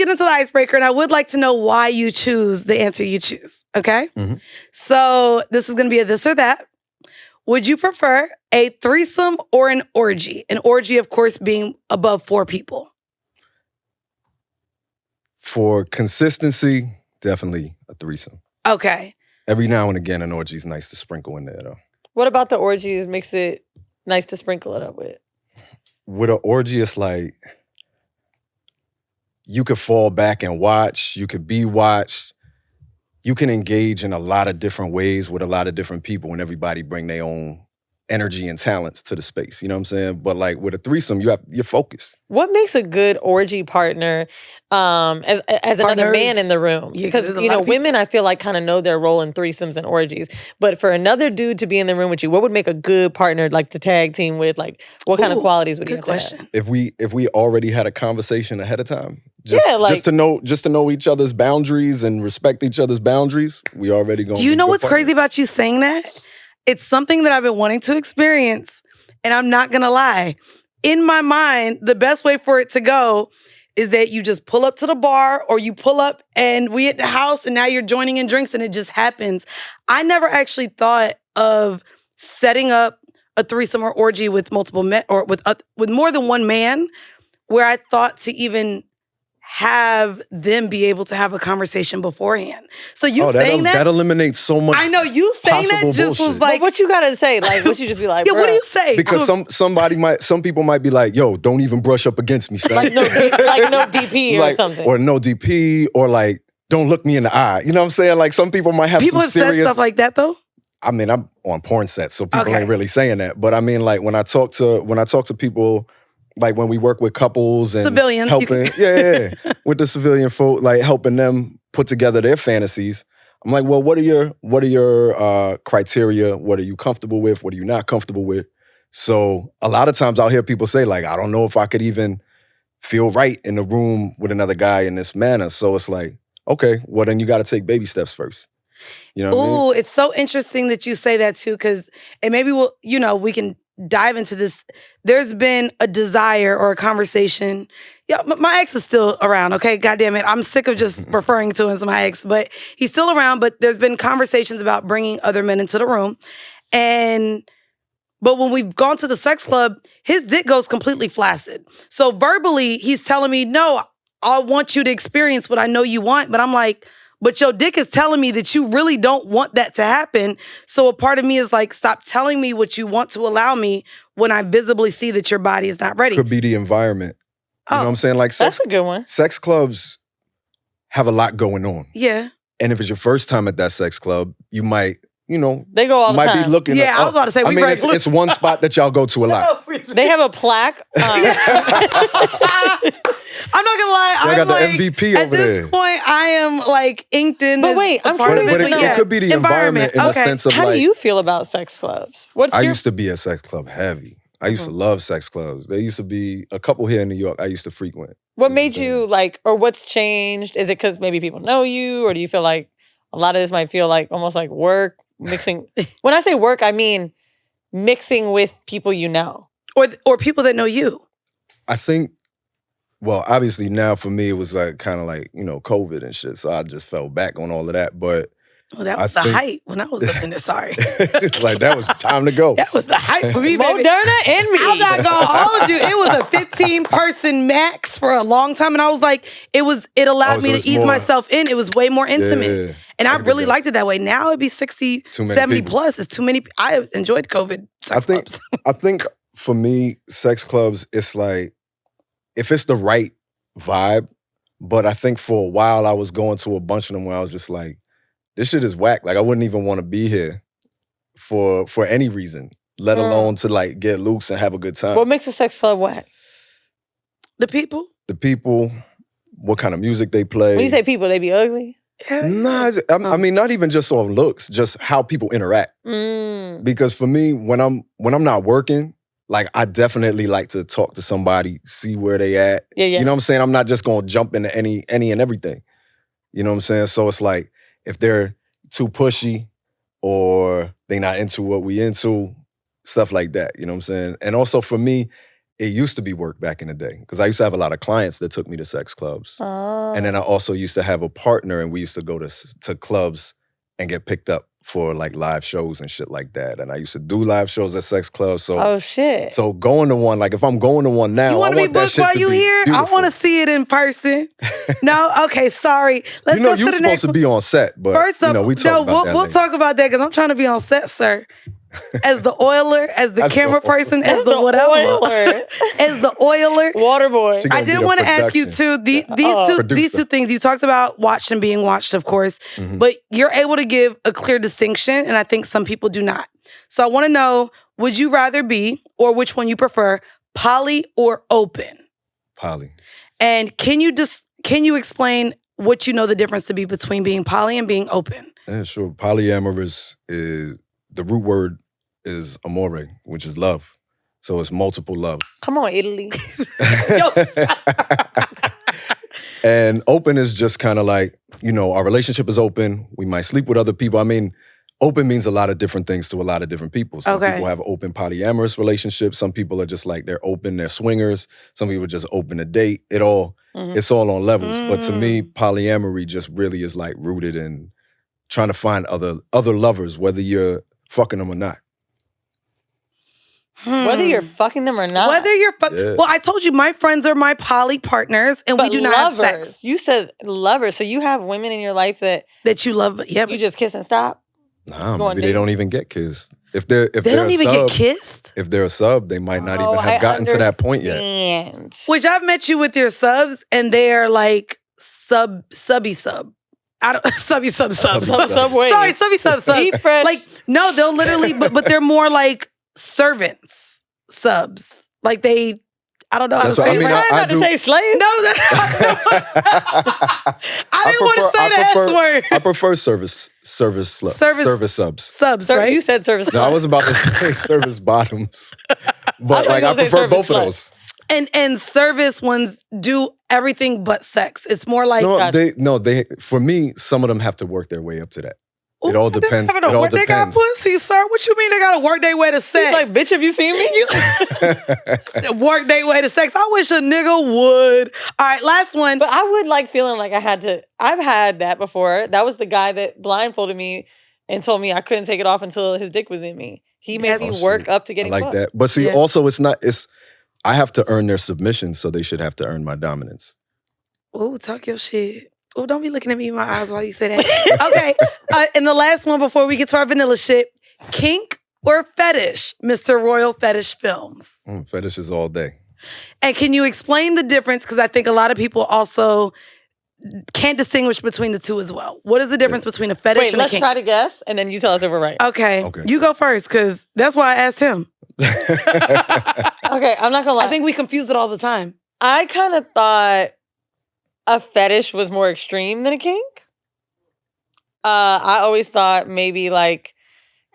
get into the icebreaker, and I would like to know why you choose the answer you choose, okay? Mhm. So this is going to be a this or that. Would you prefer a threesome or an orgy? An orgy, of course, being above 4 people. For consistency, definitely a threesome. Okay. Every now and again, an orgy is nice to sprinkle in there, though. What about the orgies makes it nice to sprinkle it up with? With an orgy, it's like you could fall back and watch. You could be watched. You can engage in a lot of different ways with a lot of different people, and everybody bring their own energy and talents to the space. You know what I'm saying? But like with a threesome, you're focused. What makes a good orgy partner as another man in the room? Yeah, Because, there's a you lot know, of people. women, I feel like kind of know their role in threesomes and orgies. But for another dude to be in the room with you, what would make a good partner, like to tag team with? Like, what kind of Ooh, qualities would you Good have to question. have? If we already had a conversation ahead of time, Yeah, just to know each other's boundaries and respect each other's boundaries, we already going. Do you know what's crazy about you saying that? It's something that I've been wanting to experience, and I'm not gonna lie. In my mind, the best way for it to go is that you just pull up to the bar, or you pull up and we at the house, and now you're joining in drinks, and it just happens. I never actually thought of setting up a threesome or orgy with multiple men, or with more than one man, where I thought to even have them be able to have a conversation beforehand. So you saying that eliminates so much. I know you saying that possible just was bullshit. like, What you gotta say? Like, what you just be like, yeah, what do bruh, you say? Because some people might be like, yo, don't even brush up against me, son. like no DP or something. Or no DP, or like, don't look me in the eye. You know what I'm saying? Like some people might have People some have said serious stuff like that though. I mean, I'm on porn sets, so people Okay. ain't really saying that. But I mean, like when I talk to people, like when we work with couples and Civilians, helping, with the civilian folk, like helping them put together their fantasies. I'm like, well, what are your criteria? What are you comfortable with? What are you not comfortable with? So a lot of times I'll hear people say, like, I don't know if I could even feel right in the room with another guy in this manner. So it's like, okay, well then you got to take baby steps first. You know what I mean? Ooh, it's so interesting that you say that too, because and maybe we can dive into this. There's been a desire or a conversation. Yeah, my ex is still around, okay? God damn it. I'm sick of just referring to him as my ex, but he's still around. But there's been conversations about bringing other men into the room. But when we've gone to the sex club, his dick goes completely flaccid. So verbally, he's telling me, no, I want you to experience what I know you want. But I'm like, but your dick is telling me that you really don't want that to happen. So a part of me is like, stop telling me what you want to allow me when I visibly see that your body is not ready. Could be the environment. You know what I'm saying? Like That's a good one. Sex clubs have a lot going on. Yeah. And if it's your first time at that sex club, you might, they go all the might time. be looking. Yeah, I was about to say, I mean, it's one spot that y'all go to a lot. They have a plaque. I'm not gonna lie. I I'm got the like, MVP at over this there. point, I am like inked in. But as wait, a I'm part of curious it. to know. It could be the environment in the sense of How like. do you feel about sex clubs? I used to be a sex club heavy. I used to love sex clubs. There used to be a couple here in New York I used to frequent. What made you like, or what's changed? Is it because maybe people know you, or do you feel like a lot of this might feel like almost like work, mixing? When I say work, I mean mixing with people you know. Or people that know you. I think, well, obviously now for me it was like kind of like, COVID and shit. So I just fell back on all of that. But Well, that was the height when I was up in there. Sorry. it's like that was time to go. That was the height for me, baby. Moderna and me. I'm not gonna hold you. It was a 15-person max for a long time. And I was like, it allowed me to ease myself in. It was way more intimate. Yeah. And I really liked it that way. Now it'd be 60, Too many 70 people. plus. It's too many. I enjoyed COVID sex clubs. I think for me, sex clubs, it's like, if it's the right vibe, but I think for a while I was going to a bunch of them where I was just like, this shit is whack. Like I wouldn't even want to be here for any reason, let alone to like get loose and have a good time. What makes a sex club whack? The people? The people, what kind of music they play. When you say people, they be ugly? Nah, I mean, not even just on looks, just how people interact. Because for me, when I'm not working, like I definitely like to talk to somebody, see where they at. Yeah. You know what I'm saying? I'm not just gonna jump into any and everything. You know what I'm saying? So it's like, if they're too pushy or they not into what we into, stuff like that. You know what I'm saying? And also for me, it used to be work back in the day because I used to have a lot of clients that took me to sex clubs. And then I also used to have a partner and we used to go to clubs and get picked up for like live shows and shit like that. And I used to do live shows at sex clubs. So, oh shit. So going to one, like if I'm going to one now, you want to be booked while you here? I want to see it in person. No, okay, sorry. Let's go to you're the supposed to be on set, but first up, we talk about that. We'll talk about that because I'm trying to be on set, sir. As the oiler, as the camera person, as the whatever, as the oiler, water boy. I did want to ask you too. These two things you talked about, watched and being watched, of course, but you're able to give a clear distinction, and I think some people do not. So I want to know: would you rather be, or which one you prefer, poly or open? Poly. And can you explain what you know the difference to be between being poly and being open? Yeah, sure. Polyamorous is the root word. Is amore, which is love. So it's multiple love. Come on, Italy. And open is just kind of like, our relationship is open. We might sleep with other people. I mean, open means a lot of different things to a lot of different people. Some people have open polyamorous relationships. Some people are just like, they're open, they're swingers. Some people just open to date. It's all on levels. But to me, polyamory just really is like rooted in trying to find other lovers, whether you're fucking them or not. Whether you're fucking them or not. Well, I told you my friends are my poly partners and we do not have sex. You said lovers, so you have women in your life that you love. Yeah, you just kiss and stop. Nah, maybe they don't even get kissed. If they don't even get kissed. If they're a sub, they might not even have gotten to that point yet. Which I've met you with your subs, and they are like subby sub. I don't subby sub. Subway. Sorry, subby sub. Eat fresh. Like no, they'll literally, but they're more like servants, subs. Like they, I don't know how to say it. I'm not to say slave. No, I didn't want to say the S word. I prefer service subs. Subs, right? You said service. No, I was about to say service bottoms. But I prefer both of those. And service ones do everything but sex. It's more like they for me, some of them have to work their way up to that. It all depends. They got pussy, sir. What you mean they got to work their way to sex? He's like, bitch, have you seen me? Work their way to sex. I wish a nigga would. All right, last one. But I would like feeling like I've had that before. That was the guy that blindfolded me and told me I couldn't take it off until his dick was in me. He made me work up to getting like that. But see, also I have to earn their submission, so they should have to earn my dominance. Ooh, talk your shit. Oh, don't be looking at me in my eyes while you say that. Okay. And the last one before we get to our vanilla shit, kink or fetish, Mr. Royal Fetish Films? Fetishes all day. And can you explain the difference? Because I think a lot of people also can't distinguish between the two as well. What is the difference between a fetish and a kink? Let's try to guess, and then you tell us if we're right. Okay. You go first, because that's why I asked him. Okay, I'm not going to lie. I think we confuse it all the time. I kind of thought a fetish was more extreme than a kink. I always thought maybe like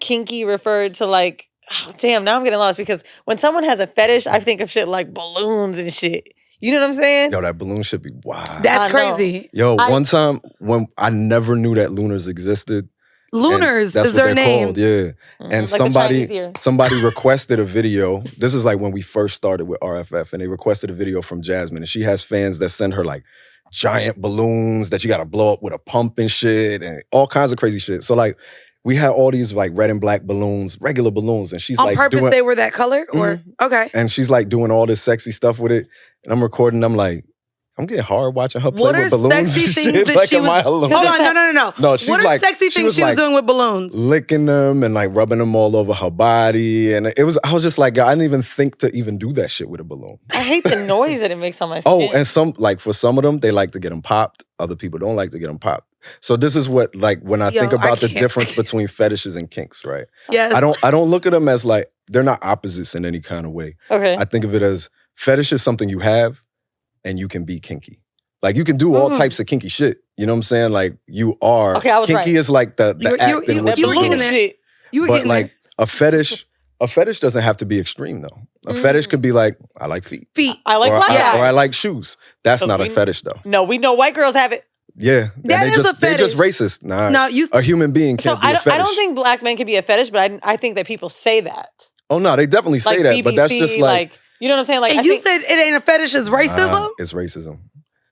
kinky referred to like, oh, damn, now I'm getting lost because when someone has a fetish, I think of shit like balloons and shit. You know what I'm saying? Yo, that balloon should be wild. That's crazy. Yo, one time when I never knew that lunars existed. Lunars is their name. Called, yeah. And like somebody requested a video. This is like when we first started with RFF, and they requested a video from Jasmine, and she has fans that send her like giant balloons that you gotta blow up with a pump and shit, and all kinds of crazy shit. So like, we had all these like red and black balloons, regular balloons, and she's on like purpose they were that color, or okay. And she's like doing all this sexy stuff with it, and I'm recording. I'm like, I'm getting hard watching her play with balloons. What are sexy things that she was... Hold on, no. No, she's what are sexy things she was doing with balloons? Licking them and like rubbing them all over her body. And I was just like, I didn't even think to even do that shit with a balloon. I hate the noise that it makes on my skin. Oh, and for some of them, they like to get them popped. Other people don't like to get them popped. So this is what, like, when I think about the difference between fetishes and kinks, right? Yes. I don't look at them as like, they're not opposites in any kind of way. Okay. I think of it as fetish is something you have and you can be kinky. Like, you can do all types of kinky shit. You know what I'm saying? Like, you are. Okay, I was kinky is like the act in which you were getting there. You were but getting like, there. a fetish doesn't have to be extreme, though. A fetish could be like, I like feet. I like black guys. Or I like shoes. That's not a fetish, though. No, we know white girls have it. Yeah. That is a fetish. They're just racist. Nah, a human being can't be a fetish. I don't think black men can be a fetish, but I think that people say that. Oh, no, they definitely say like that. BBC, but that's just like You know what I'm saying? Like, And you said it ain't a fetish, it's racism? It's racism.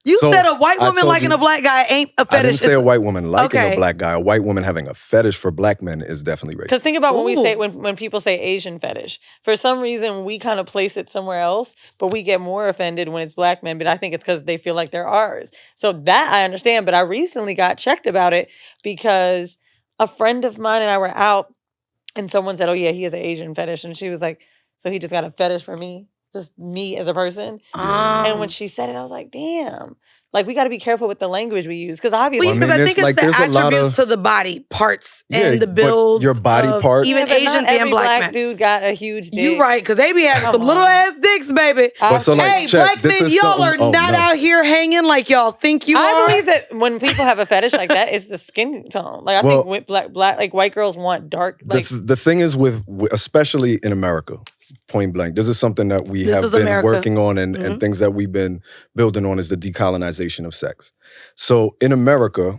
You So, said a white I woman told liking you- a black guy ain't a I fetish. didn't say a white woman liking Okay. a black guy. A white woman having a fetish for black men is definitely racist. because think about when we say Ooh. when people say Asian fetish. For some reason, we kind of place it somewhere else, but we get more offended when it's black men. But I think it's because they feel like they're ours. So that I understand. But I recently got checked about it because a friend of mine and I were out, and someone said, "Oh yeah, he has an Asian fetish," and she was like, "So he just got a fetish for me, just me as a person." And when she said it, I was like, "Damn." Like, we got to be careful with the language we use. Because obviously, Well, I because mean, I it's think it's like the there's a lot attributes of- to the body parts Yeah, and the but builds. your body of parts- Even yeah, but Asians not every and black men. dude got a huge dick. You right, because they be having Come some little on. ass dicks, baby. But so, like, Hey, check, black this men, is y'all something- are oh, not no. out here hanging like y'all think you I are. believe that when people have a fetish like that, it's the skin tone. Like, I Well- think with black, like white girls want dark. Like, The thing is with especially in America, point blank, this is something that we This have is been America. working on and Mhm. things that we've been building on is the decolonization of sex. So in America,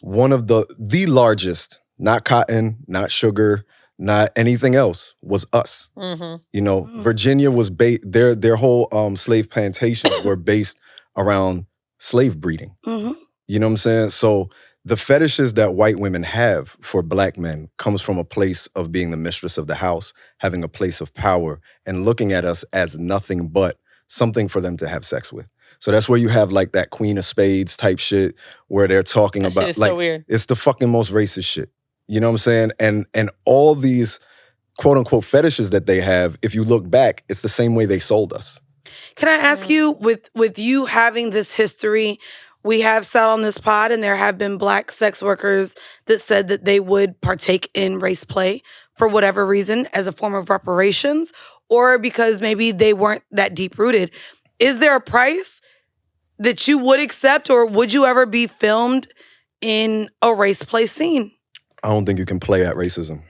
one of the largest, not cotton, not sugar, not anything else, was us. mhm. You know, Mm. Virginia was their whole slave plantations were based around slave breeding. Mhm. You know what I'm saying? So the fetishes that white women have for black men comes from a place of being the mistress of the house, having a place of power, and looking at us as nothing but something for them to have sex with. So that's where you have like that Queen of Spades type shit where they're talking That about shit is like so weird. it's the fucking most racist shit. You know what I'm saying? And all these quote unquote fetishes that they have, if you look back, it's the same way they sold us. Can I ask you, with you having this history, we have sat on this pod and there have been black sex workers that said that they would partake in race play for whatever reason as a form of reparations or because maybe they weren't that deep rooted. Is there a price that you would accept or would you ever be filmed in a race play scene? I don't think you can play at racism.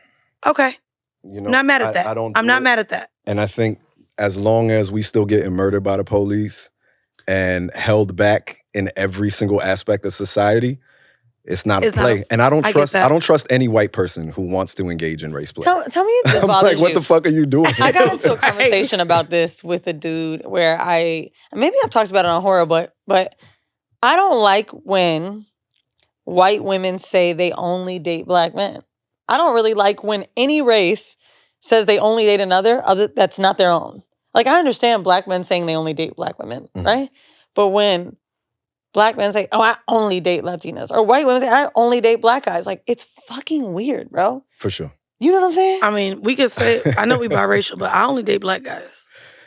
Okay. You know, Not mad at that. I don't I'm do not it. mad at that. And I think as long as we still getting murdered by the police and held back in every single aspect of society, it's not a play. And I don't I get trust that. I don't trust any white person who wants to engage in race play. Tell me if this I'm bothers like, what you. the fuck are you doing? I got into a Right. conversation about this with a dude where maybe I've talked about it on Whoreible, but I don't like when white women say they only date black men. I don't really like when any race says they only date another that's not their own. Like, I understand black men saying they only date black women, Mhm. right? But when black men say, "Oh, I only date Latinas," or white women say, "I only date black guys," like, it's fucking weird, bro. For sure. You know what I'm saying? I mean, we could say, I know we biracial, but I only date black guys.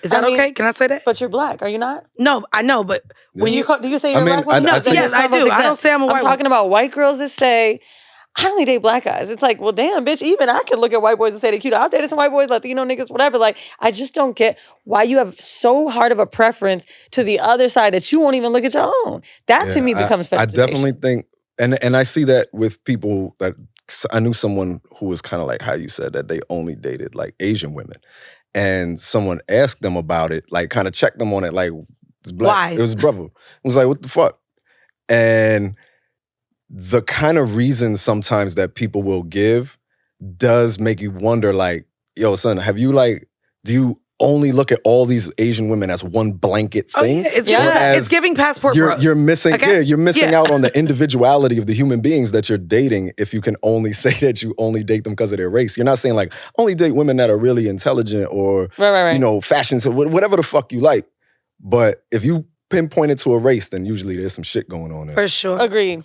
Is that I mean, okay? Can I say that? But you're black, are you not? No, I know, but when you... Do you say I you're mean, a black woman? I No, think- Yes, I do. I don't say I'm a white I'm woman. talking about white girls that say, "I only date black guys." It's like, well, damn, bitch, even I can look at white boys and say they're cute. I've dated some white boys, Latino niggas, whatever. Like, I just don't get why you have so hard of a preference to the other side that you won't even look at your own. That to Yeah, me becomes fetishization. I definitely think, and I see that with people that, I knew someone who was kind of like how you said that they only dated like Asian women. And someone asked them about it, like kind of checked them on it, like, it's black. Why? It was his brother. It was like, what the fuck? And the kind of reasons sometimes that people will give does make you wonder, like, yo, son, do you only look at all these Asian women as one blanket Oh, thing? yeah, it's, Yeah. giving, it's giving passport bros. You're missing, Okay? you're missing Yeah. out on the individuality of the human beings that you're dating if you can only say that you only date them because of their race. You're not saying like, only date women that are really intelligent or, Right. you know, fashion, so whatever the fuck you like. But if you pinpoint it to a race, then usually there's some shit going on there. For sure. Agreed.